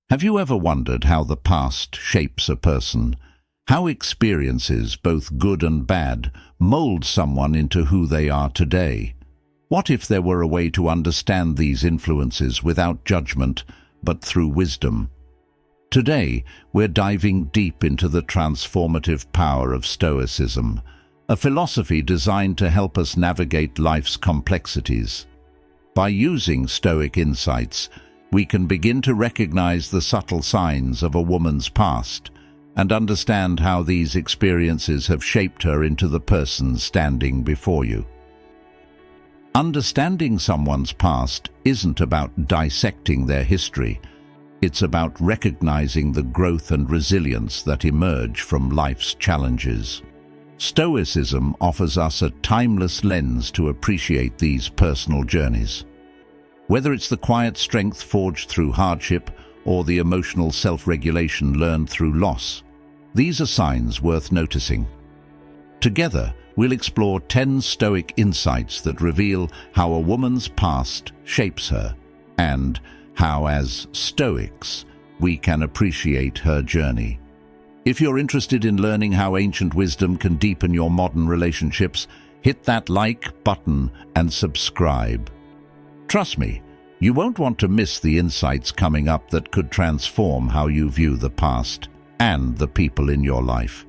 Have you ever wondered how the past shapes a person? How experiences, both good and bad, mold someone into who they are today? What if there were a way to understand these influences without judgment, but through wisdom? Today, we're diving deep into the transformative power of Stoicism, a philosophy designed to help us navigate life's complexities. By using Stoic insights, we can begin to recognize the subtle signs of a woman's past and understand how these experiences have shaped her into the person standing before you. Understanding someone's past isn't about dissecting their history. It's about recognizing the growth and resilience that emerge from life's challenges. Stoicism offers us a timeless lens to appreciate these personal journeys. Whether it's the quiet strength forged through hardship or the emotional self-regulation learned through loss, these are signs worth noticing. Together, we'll explore 10 Stoic insights that reveal how a woman's past shapes her, and how, as Stoics, we can appreciate her journey. If you're interested in learning how ancient wisdom can deepen your modern relationships, hit that like button and subscribe. Trust me, you won't want to miss the insights coming up that could transform how you view the past and the people in your life.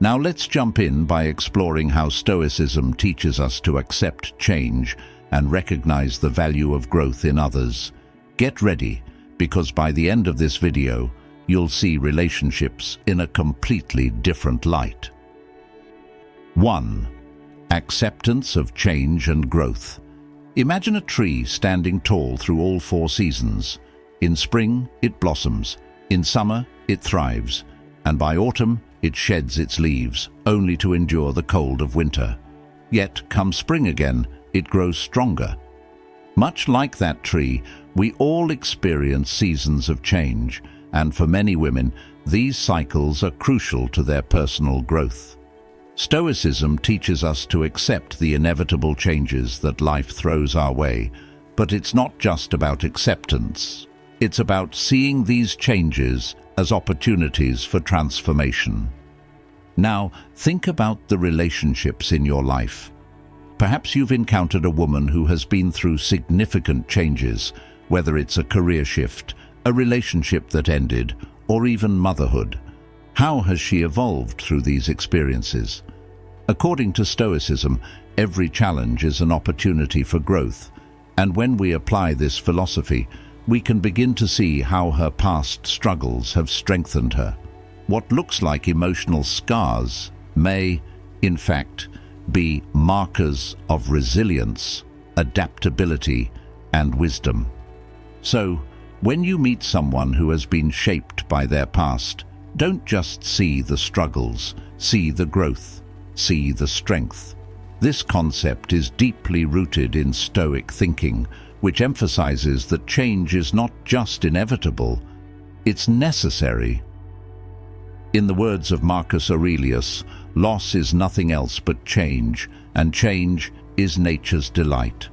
Now let's jump in by exploring how Stoicism teaches us to accept change and recognize the value of growth in others. Get ready, because by the end of this video, you'll see relationships in a completely different light. 1. Acceptance of change and growth. Imagine a tree standing tall through all 4 seasons. In spring, it blossoms. In summer, it thrives. And by autumn, it sheds its leaves, only to endure the cold of winter. Yet, come spring again, it grows stronger. Much like that tree, we all experience seasons of change, and for many women, these cycles are crucial to their personal growth. Stoicism teaches us to accept the inevitable changes that life throws our way, but it's not just about acceptance. It's about seeing these changes as opportunities for transformation. Now, think about the relationships in your life. Perhaps you've encountered a woman who has been through significant changes, whether it's a career shift, a relationship that ended, or even motherhood. How has she evolved through these experiences? According to Stoicism, every challenge is an opportunity for growth, and when we apply this philosophy, we can begin to see how her past struggles have strengthened her. What looks like emotional scars may, in fact, be markers of resilience, adaptability, and wisdom. So, when you meet someone who has been shaped by their past, don't just see the struggles, see the growth, see the strength. This concept is deeply rooted in Stoic thinking, which emphasizes that change is not just inevitable, it's necessary. In the words of Marcus Aurelius, loss is nothing else but change, and change is nature's delight.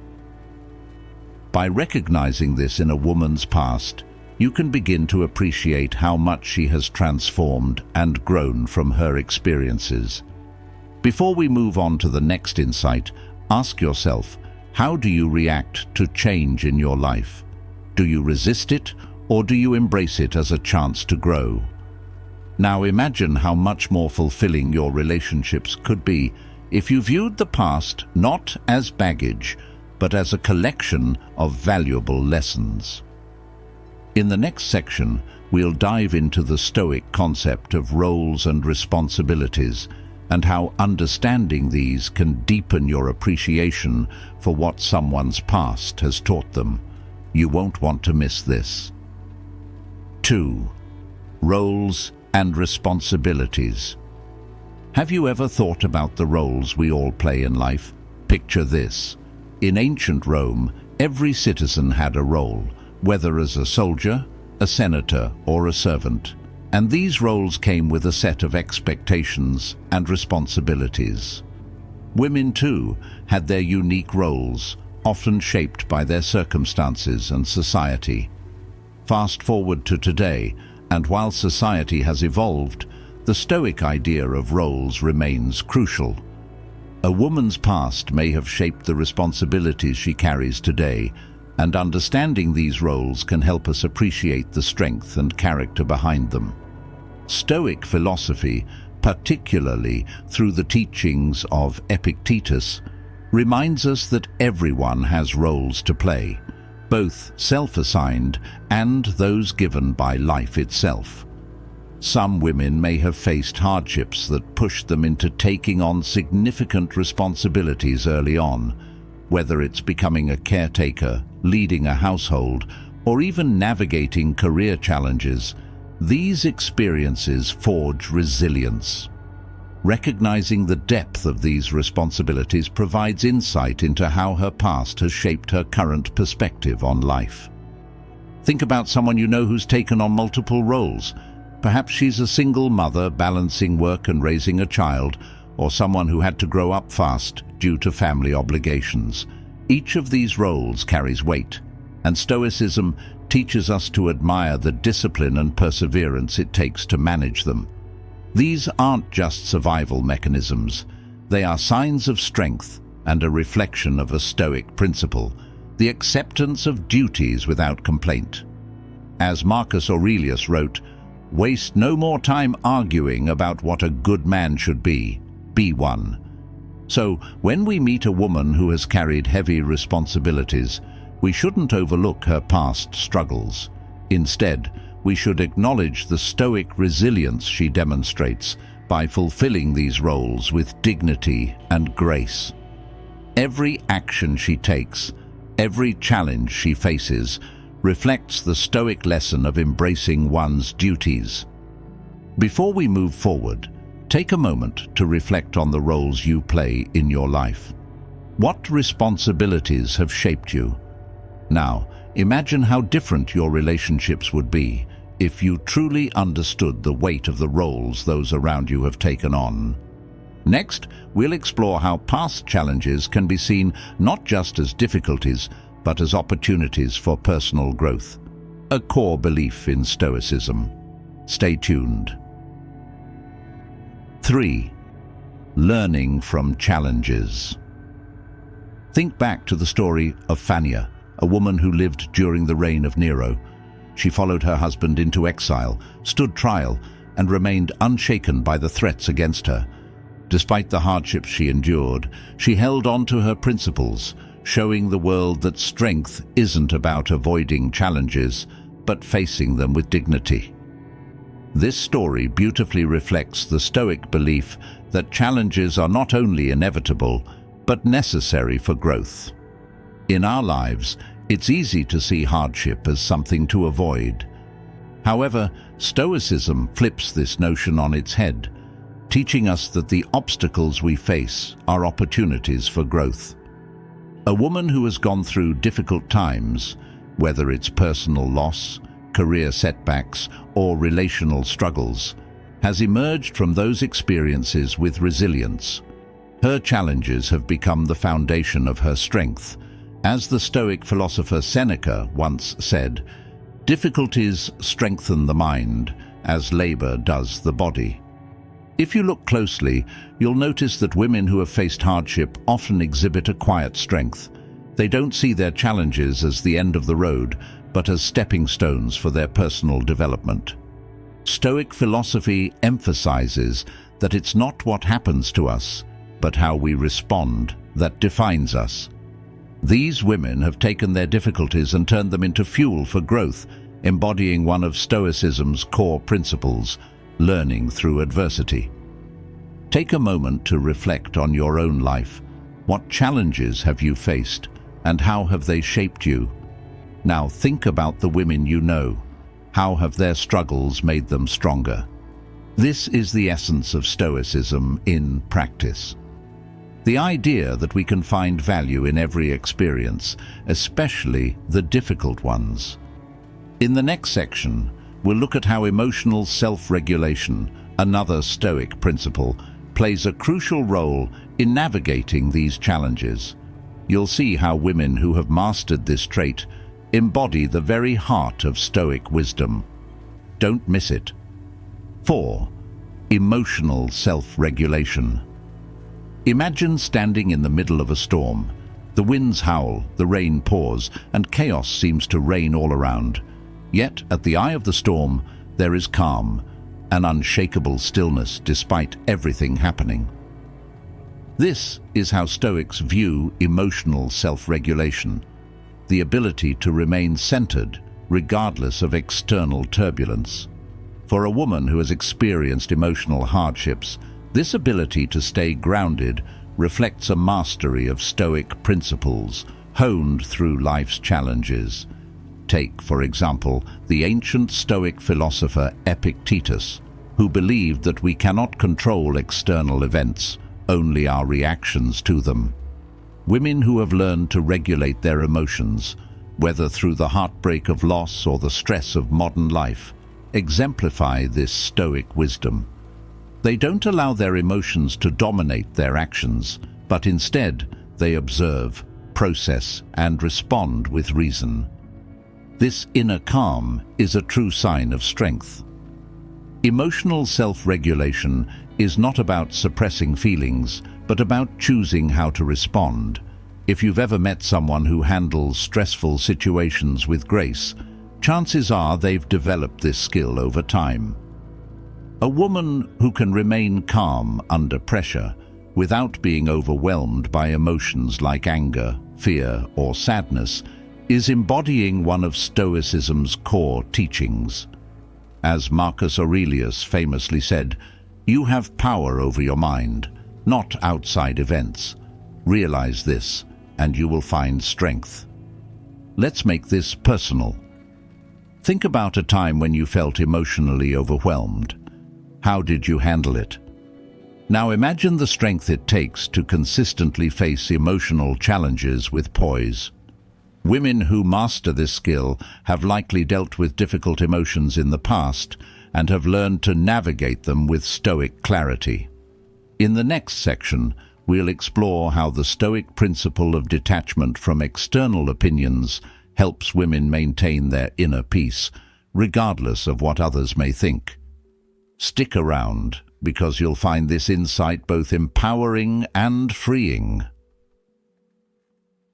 By recognizing this in a woman's past, you can begin to appreciate how much she has transformed and grown from her experiences. Before we move on to the next insight, ask yourself, how do you react to change in your life? Do you resist it, or do you embrace it as a chance to grow? Now imagine how much more fulfilling your relationships could be if you viewed the past not as baggage, but as a collection of valuable lessons. In the next section, we'll dive into the Stoic concept of roles and responsibilities, and how understanding these can deepen your appreciation for what someone's past has taught them. You won't want to miss this. 2. Roles and responsibilities. Have you ever thought about the roles we all play in life? Picture this. In ancient Rome, every citizen had a role, whether as a soldier, a senator, or a servant. And these roles came with a set of expectations and responsibilities. Women, too, had their unique roles, often shaped by their circumstances and society. Fast forward to today, and while society has evolved, the Stoic idea of roles remains crucial. A woman's past may have shaped the responsibilities she carries today, and understanding these roles can help us appreciate the strength and character behind them. Stoic philosophy, particularly through the teachings of Epictetus, reminds us that everyone has roles to play, both self-assigned and those given by life itself. Some women may have faced hardships that pushed them into taking on significant responsibilities early on, whether it's becoming a caretaker, leading a household, or even navigating career challenges. These experiences forge resilience. Recognizing the depth of these responsibilities provides insight into how her past has shaped her current perspective on life. Think about someone you know who's taken on multiple roles. Perhaps she's a single mother balancing work and raising a child, or someone who had to grow up fast due to family obligations. Each of these roles carries weight, and Stoicism teaches us to admire the discipline and perseverance it takes to manage them. These aren't just survival mechanisms. They are signs of strength and a reflection of a Stoic principle, the acceptance of duties without complaint. As Marcus Aurelius wrote, "Waste no more time arguing about what a good man should be one." So, when we meet a woman who has carried heavy responsibilities, we shouldn't overlook her past struggles. Instead, we should acknowledge the Stoic resilience she demonstrates by fulfilling these roles with dignity and grace. Every action she takes, every challenge she faces, reflects the Stoic lesson of embracing one's duties. Before we move forward, take a moment to reflect on the roles you play in your life. What responsibilities have shaped you? Now, imagine how different your relationships would be if you truly understood the weight of the roles those around you have taken on. Next, we'll explore how past challenges can be seen not just as difficulties, but as opportunities for personal growth, a core belief in Stoicism. Stay tuned. 3. Learning from challenges. Think back to the story of Fania, a woman who lived during the reign of Nero. She followed her husband into exile, stood trial, and remained unshaken by the threats against her. Despite the hardships she endured, she held on to her principles, showing the world that strength isn't about avoiding challenges, but facing them with dignity. This story beautifully reflects the Stoic belief that challenges are not only inevitable, but necessary for growth. In our lives, it's easy to see hardship as something to avoid. However, Stoicism flips this notion on its head, teaching us that the obstacles we face are opportunities for growth. A woman who has gone through difficult times, whether it's personal loss, career setbacks, or relational struggles, has emerged from those experiences with resilience. Her challenges have become the foundation of her strength. As the Stoic philosopher Seneca once said, "Difficulties strengthen the mind, as labor does the body." If you look closely, you'll notice that women who have faced hardship often exhibit a quiet strength. They don't see their challenges as the end of the road, but as stepping stones for their personal development. Stoic philosophy emphasizes that it's not what happens to us, but how we respond that defines us. These women have taken their difficulties and turned them into fuel for growth, embodying one of Stoicism's core principles, learning through adversity. Take a moment to reflect on your own life. What challenges have you faced, and how have they shaped you? Now think about the women you know. How have their struggles made them stronger? This is the essence of Stoicism in practice. The idea that we can find value in every experience, especially the difficult ones. In the next section, we'll look at how emotional self-regulation, another Stoic principle, plays a crucial role in navigating these challenges. You'll see how women who have mastered this trait embody the very heart of Stoic wisdom. Don't miss it. 4. Emotional self-regulation. Imagine standing in the middle of a storm. The winds howl, the rain pours, and chaos seems to reign all around. Yet, at the eye of the storm, there is calm, an unshakable stillness despite everything happening. This is how Stoics view emotional self-regulation, the ability to remain centered regardless of external turbulence. For a woman who has experienced emotional hardships, this ability to stay grounded reflects a mastery of Stoic principles honed through life's challenges. Take, for example, the ancient Stoic philosopher Epictetus, who believed that we cannot control external events, only our reactions to them. Women who have learned to regulate their emotions, whether through the heartbreak of loss or the stress of modern life, exemplify this Stoic wisdom. They don't allow their emotions to dominate their actions, but instead they observe, process, and respond with reason. This inner calm is a true sign of strength. Emotional self-regulation is not about suppressing feelings, but about choosing how to respond. If you've ever met someone who handles stressful situations with grace, chances are they've developed this skill over time. A woman who can remain calm under pressure without being overwhelmed by emotions like anger, fear, or sadness is embodying one of Stoicism's core teachings. As Marcus Aurelius famously said, "You have power over your mind, not outside events. Realize this, and you will find strength." Let's make this personal. Think about a time when you felt emotionally overwhelmed. How did you handle it? Now imagine the strength it takes to consistently face emotional challenges with poise. Women who master this skill have likely dealt with difficult emotions in the past and have learned to navigate them with Stoic clarity. In the next section, we'll explore how the Stoic principle of detachment from external opinions helps women maintain their inner peace, regardless of what others may think. Stick around, because you'll find this insight both empowering and freeing.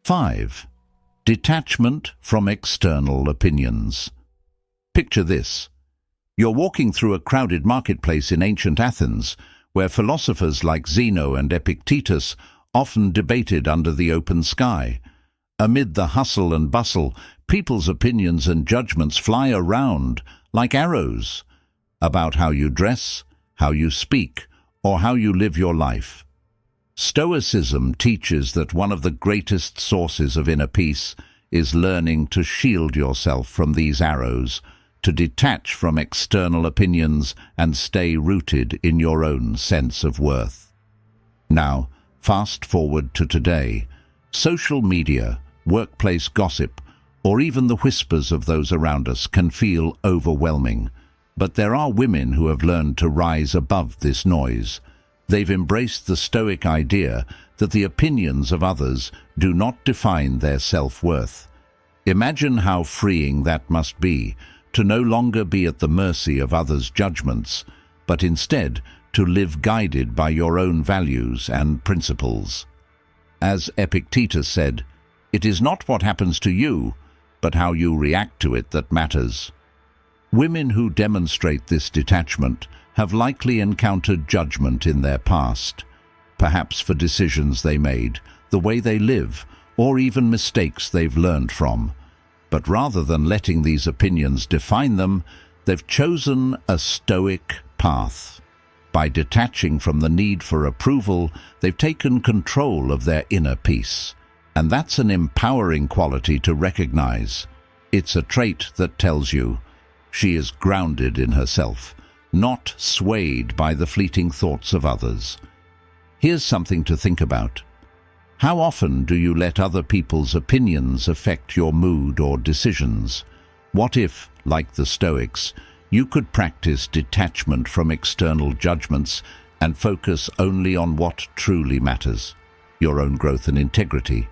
5. Detachment from external opinions. Picture this. You're walking through a crowded marketplace in ancient Athens, where philosophers like Zeno and Epictetus often debated under the open sky. Amid the hustle and bustle, people's opinions and judgments fly around like arrows about how you dress, how you speak, or how you live your life. Stoicism teaches that one of the greatest sources of inner peace is learning to shield yourself from these arrows, to detach from external opinions and stay rooted in your own sense of worth. Now, fast forward to today. Social media, workplace gossip, or even the whispers of those around us can feel overwhelming. But there are women who have learned to rise above this noise. They've embraced the Stoic idea that the opinions of others do not define their self-worth. Imagine how freeing that must be, to no longer be at the mercy of others' judgments, but instead to live guided by your own values and principles. As Epictetus said, "It is not what happens to you, but how you react to it that matters." Women who demonstrate this detachment have likely encountered judgment in their past, perhaps for decisions they made, the way they live, or even mistakes they've learned from. But rather than letting these opinions define them, they've chosen a Stoic path. By detaching from the need for approval, they've taken control of their inner peace. And that's an empowering quality to recognize. It's a trait that tells you she is grounded in herself, not swayed by the fleeting thoughts of others. Here's something to think about. How often do you let other people's opinions affect your mood or decisions? What if, like the Stoics, you could practice detachment from external judgments and focus only on what truly matters, your own growth and integrity?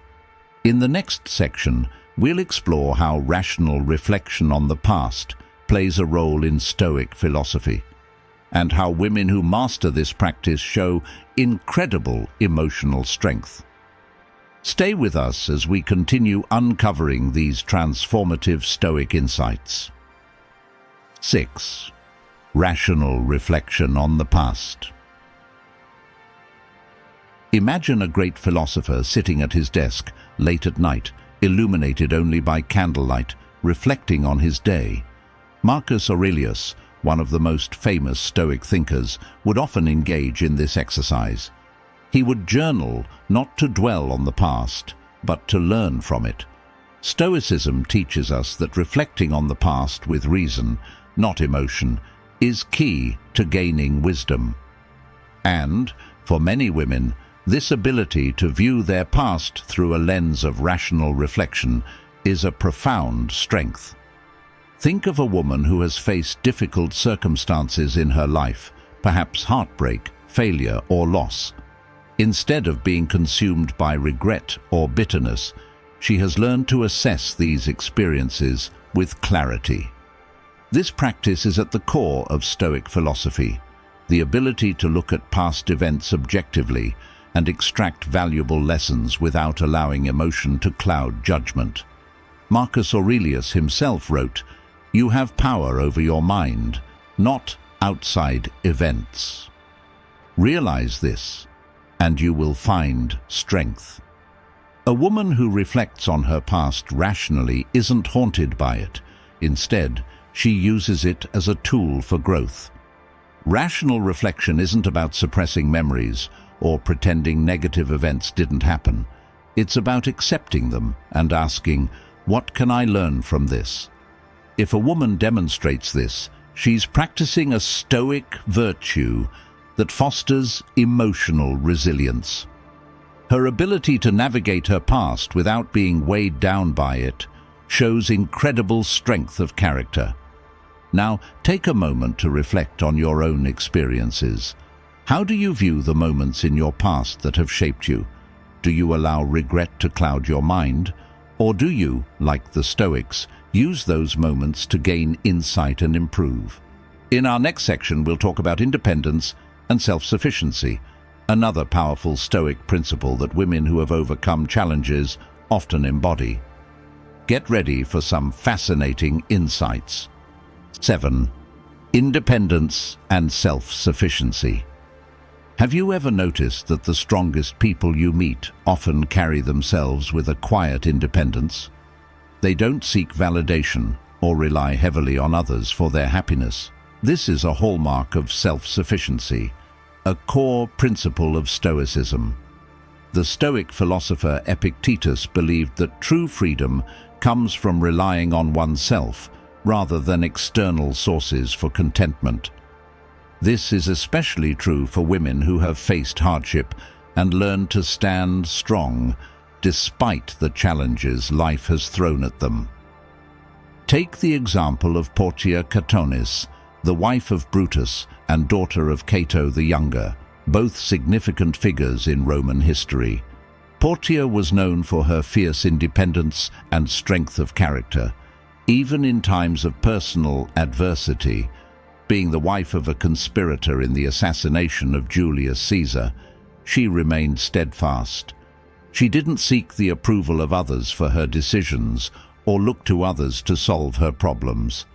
In the next section, we'll explore how rational reflection on the past plays a role in Stoic philosophy, and how women who master this practice show incredible emotional strength. Stay with us as we continue uncovering these transformative Stoic insights. 6. Rational reflection on the past. Imagine a great philosopher sitting at his desk late at night, illuminated only by candlelight, reflecting on his day. Marcus Aurelius, one of the most famous Stoic thinkers, would often engage in this exercise. He would journal not to dwell on the past, but to learn from it. Stoicism teaches us that reflecting on the past with reason, not emotion, is key to gaining wisdom. And, for many women, this ability to view their past through a lens of rational reflection is a profound strength. Think of a woman who has faced difficult circumstances in her life, perhaps heartbreak, failure, or loss. Instead of being consumed by regret or bitterness, she has learned to assess these experiences with clarity. This practice is at the core of Stoic philosophy, the ability to look at past events objectively and extract valuable lessons without allowing emotion to cloud judgment. Marcus Aurelius himself wrote, "You have power over your mind, not outside events." Realize this, and you will find strength. A woman who reflects on her past rationally isn't haunted by it. Instead, she uses it as a tool for growth. Rational reflection isn't about suppressing memories or pretending negative events didn't happen. It's about accepting them and asking, what can I learn from this? If a woman demonstrates this, she's practicing a Stoic virtue that fosters emotional resilience. Her ability to navigate her past without being weighed down by it shows incredible strength of character. Now, take a moment to reflect on your own experiences. How do you view the moments in your past that have shaped you? Do you allow regret to cloud your mind? Or do you, like the Stoics, use those moments to gain insight and improve? In our next section, we'll talk about independence and self-sufficiency, another powerful Stoic principle that women who have overcome challenges often embody. Get ready for some fascinating insights. 7. Independence and self-sufficiency. Have you ever noticed that the strongest people you meet often carry themselves with a quiet independence? They don't seek validation or rely heavily on others for their happiness. This is a hallmark of self-sufficiency, a core principle of Stoicism. The Stoic philosopher Epictetus believed that true freedom comes from relying on oneself rather than external sources for contentment. This is especially true for women who have faced hardship and learned to stand strong despite the challenges life has thrown at them. Take the example of Portia Catonis, the wife of Brutus and daughter of Cato the Younger, both significant figures in Roman history. Portia was known for her fierce independence and strength of character. Even in times of personal adversity, being the wife of a conspirator in the assassination of Julius Caesar, she remained steadfast. She didn't seek the approval of others for her decisions or look to others to solve her problems.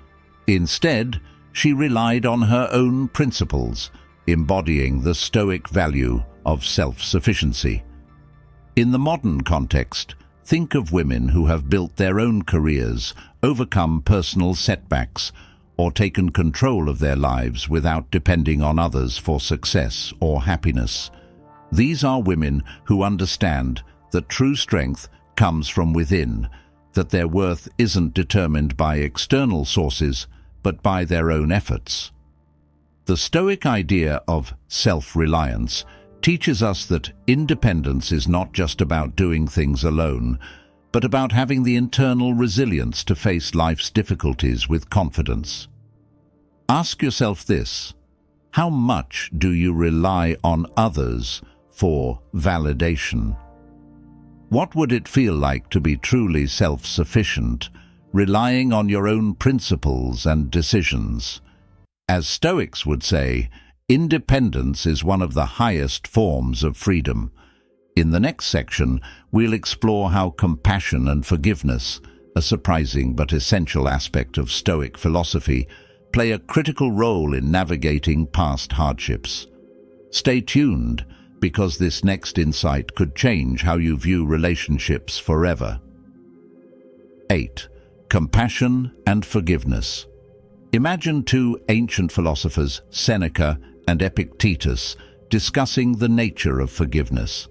Instead, she relied on her own principles, embodying the Stoic value of self-sufficiency. In the modern context, think of women who have built their own careers, overcome personal setbacks, or taken control of their lives without depending on others for success or happiness. These are women who understand that true strength comes from within, that their worth isn't determined by external sources, but by their own efforts. The Stoic idea of self-reliance teaches us that independence is not just about doing things alone, but about having the internal resilience to face life's difficulties with confidence. Ask yourself this: how much do you rely on others for validation? What would it feel like to be truly self-sufficient, relying on your own principles and decisions? As Stoics would say, independence is one of the highest forms of freedom. In the next section, we'll explore how compassion and forgiveness, a surprising but essential aspect of Stoic philosophy, play a critical role in navigating past hardships. Stay tuned, because this next insight could change how you view relationships forever. 8. Compassion and forgiveness. Imagine two ancient philosophers, Seneca and Epictetus, discussing the nature of forgiveness.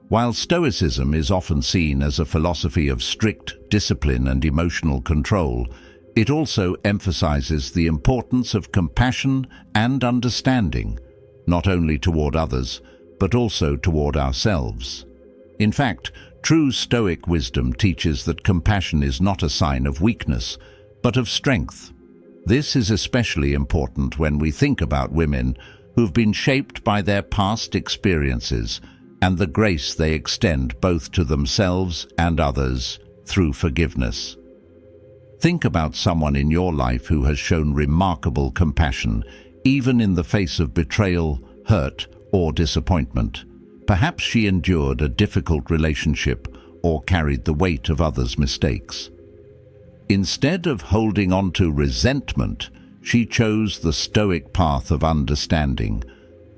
While Stoicism is often seen as a philosophy of strict discipline and emotional control, it also emphasizes the importance of compassion and understanding, not only toward others, but also toward ourselves. In fact, true Stoic wisdom teaches that compassion is not a sign of weakness, but of strength. This is especially important when we think about women who've been shaped by their past experiences and the grace they extend both to themselves and others through forgiveness. Think about someone in your life who has shown remarkable compassion, even in the face of betrayal, hurt, or disappointment. Perhaps she endured a difficult relationship or carried the weight of others' mistakes. Instead of holding on to resentment, she chose the Stoic path of understanding,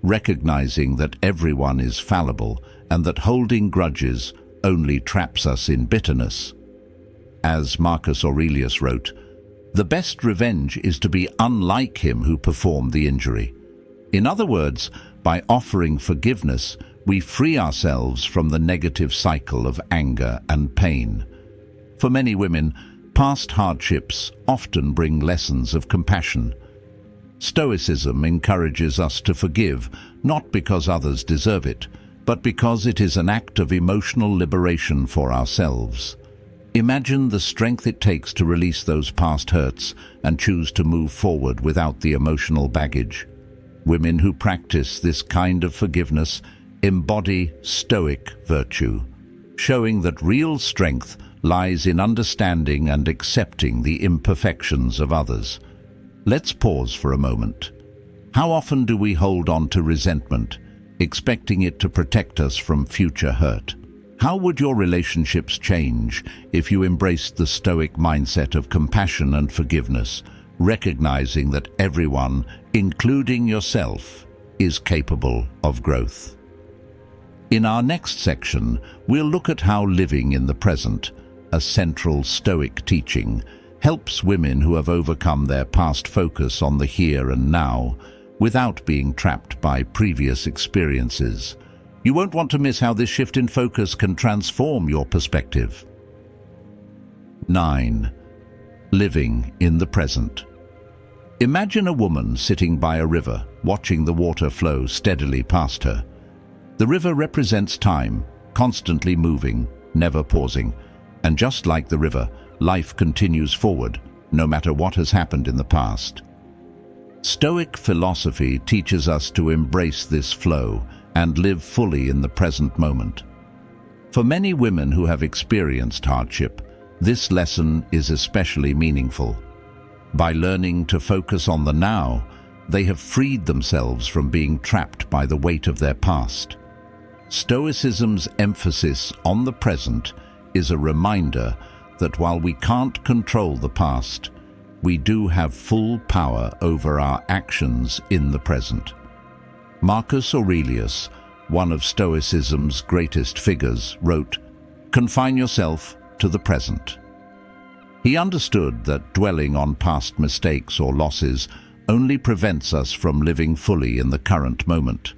recognizing that everyone is fallible and that holding grudges only traps us in bitterness. As Marcus Aurelius wrote, "The best revenge is to be unlike him who performed the injury." In other words, by offering forgiveness, we free ourselves from the negative cycle of anger and pain. For many women, past hardships often bring lessons of compassion. Stoicism encourages us to forgive, not because others deserve it, but because it is an act of emotional liberation for ourselves. Imagine the strength it takes to release those past hurts and choose to move forward without the emotional baggage. Women who practice this kind of forgiveness embody Stoic virtue, showing that real strength lies in understanding and accepting the imperfections of others. Let's pause for a moment. How often do we hold on to resentment, expecting it to protect us from future hurt? How would your relationships change if you embraced the Stoic mindset of compassion and forgiveness, recognizing that everyone, including yourself, is capable of growth? In our next section, we'll look at how living in the present, a central Stoic teaching, helps women who have overcome their past focus on the here and now without being trapped by previous experiences. You won't want to miss how this shift in focus can transform your perspective. 9. Living in the present. Imagine a woman sitting by a river, watching the water flow steadily past her. The river represents time, constantly moving, never pausing. And just like the river, life continues forward, no matter what has happened in the past. Stoic philosophy teaches us to embrace this flow and live fully in the present moment. For many women who have experienced hardship, this lesson is especially meaningful. By learning to focus on the now, they have freed themselves from being trapped by the weight of their past. Stoicism's emphasis on the present is a reminder that while we can't control the past, we do have full power over our actions in the present. Marcus Aurelius, one of Stoicism's greatest figures, wrote, "Confine yourself to the present." He understood that dwelling on past mistakes or losses only prevents us from living fully in the current moment.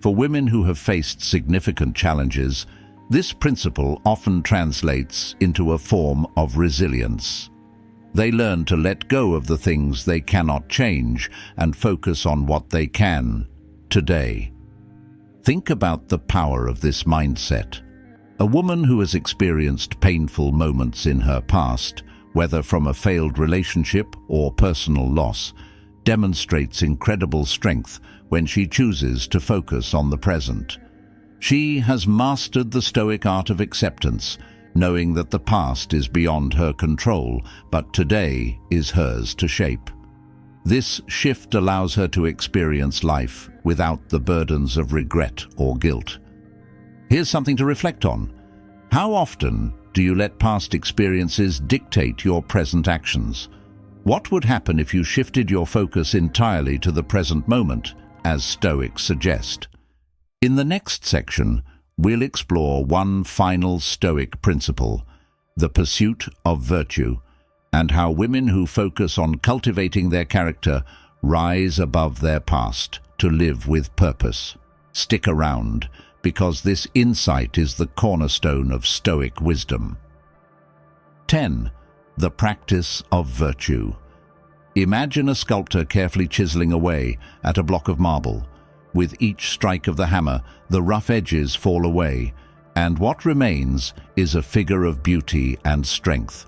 For women who have faced significant challenges, this principle often translates into a form of resilience. They learn to let go of the things they cannot change and focus on what they can today. Think about the power of this mindset. A woman who has experienced painful moments in her past, whether from a failed relationship or personal loss, demonstrates incredible strength when she chooses to focus on the present. She has mastered the Stoic art of acceptance, knowing that the past is beyond her control, but today is hers to shape. This shift allows her to experience life without the burdens of regret or guilt. Here's something to reflect on. How often do you let past experiences dictate your present actions? What would happen if you shifted your focus entirely to the present moment, as Stoics suggest? In the next section, we'll explore one final Stoic principle, the pursuit of virtue, and how women who focus on cultivating their character rise above their past to live with purpose. Stick around, because this insight is the cornerstone of Stoic wisdom. 10. The practice of virtue. Imagine a sculptor carefully chiseling away at a block of marble. With each strike of the hammer, the rough edges fall away, and what remains is a figure of beauty and strength.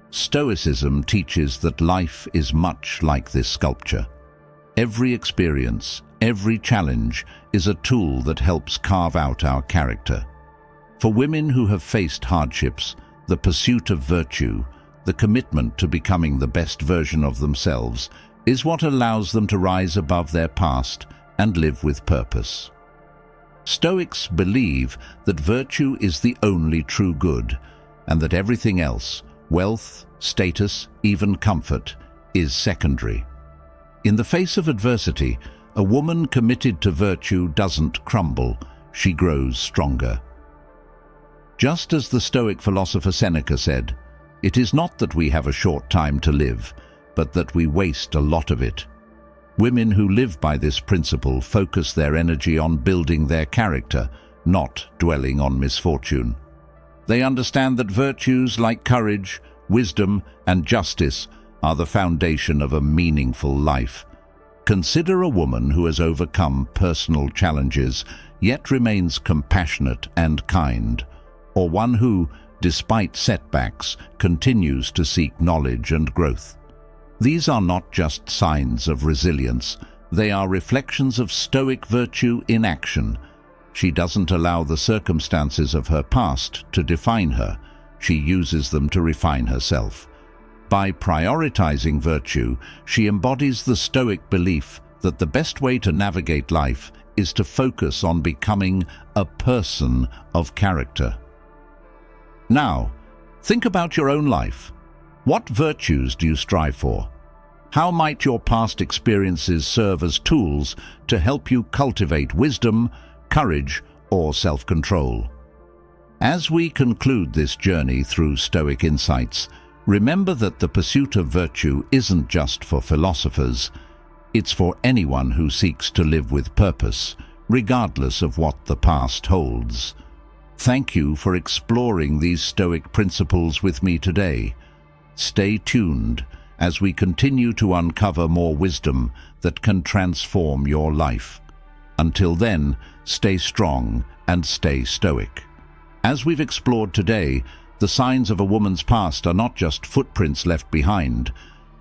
Stoicism teaches that life is much like this sculpture. Every experience, every challenge is a tool that helps carve out our character. For women who have faced hardships, the pursuit of virtue, the commitment to becoming the best version of themselves, is what allows them to rise above their past and live with purpose. Stoics believe that virtue is the only true good, and that everything else, wealth, status, even comfort, is secondary. In the face of adversity, a woman committed to virtue doesn't crumble, she grows stronger. Just as the Stoic philosopher Seneca said, "It is not that we have a short time to live, but that we waste a lot of it." Women who live by this principle focus their energy on building their character, not dwelling on misfortune. They understand that virtues like courage, wisdom, and justice are the foundation of a meaningful life. Consider a woman who has overcome personal challenges, yet remains compassionate and kind, or one who, despite setbacks, continues to seek knowledge and growth. These are not just signs of resilience, they are reflections of Stoic virtue in action. She doesn't allow the circumstances of her past to define her, she uses them to refine herself. By prioritizing virtue, she embodies the Stoic belief that the best way to navigate life is to focus on becoming a person of character. Now, think about your own life. What virtues do you strive for? How might your past experiences serve as tools to help you cultivate wisdom, courage, or self-control? As we conclude this journey through Stoic insights, remember that the pursuit of virtue isn't just for philosophers. It's for anyone who seeks to live with purpose, regardless of what the past holds. Thank you for exploring these Stoic principles with me today. Stay tuned as we continue to uncover more wisdom that can transform your life. Until then, stay strong and stay stoic. As we've explored today, the signs of a woman's past are not just footprints left behind.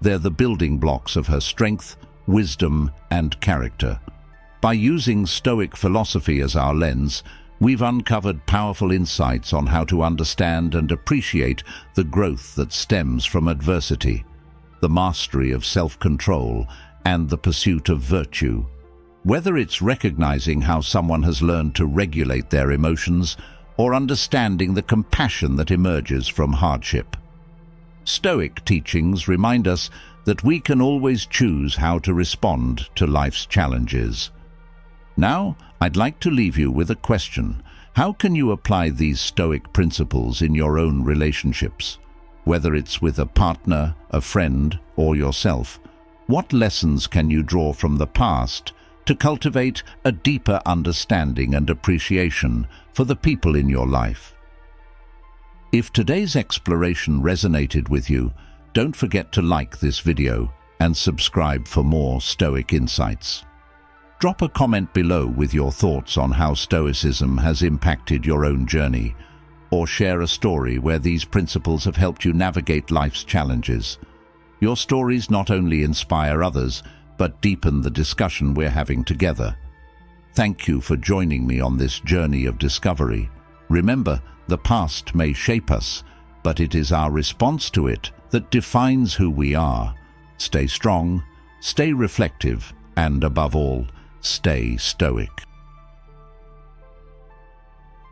They're the building blocks of her strength, wisdom, and character. By using Stoic philosophy as our lens, we've uncovered powerful insights on how to understand and appreciate the growth that stems from adversity, the mastery of self-control, and the pursuit of virtue. Whether it's recognizing how someone has learned to regulate their emotions or understanding the compassion that emerges from hardship. Stoic teachings remind us that we can always choose how to respond to life's challenges. Now, I'd like to leave you with a question. How can you apply these Stoic principles in your own relationships? Whether it's with a partner, a friend, or yourself, what lessons can you draw from the past to cultivate a deeper understanding and appreciation for the people in your life? If today's exploration resonated with you, don't forget to like this video and subscribe for more Stoic insights. Drop a comment below with your thoughts on how Stoicism has impacted your own journey, or share a story where these principles have helped you navigate life's challenges. Your stories not only inspire others, but deepen the discussion we're having together. Thank you for joining me on this journey of discovery. Remember, the past may shape us, but it is our response to it that defines who we are. Stay strong, stay reflective, and above all, stay stoic.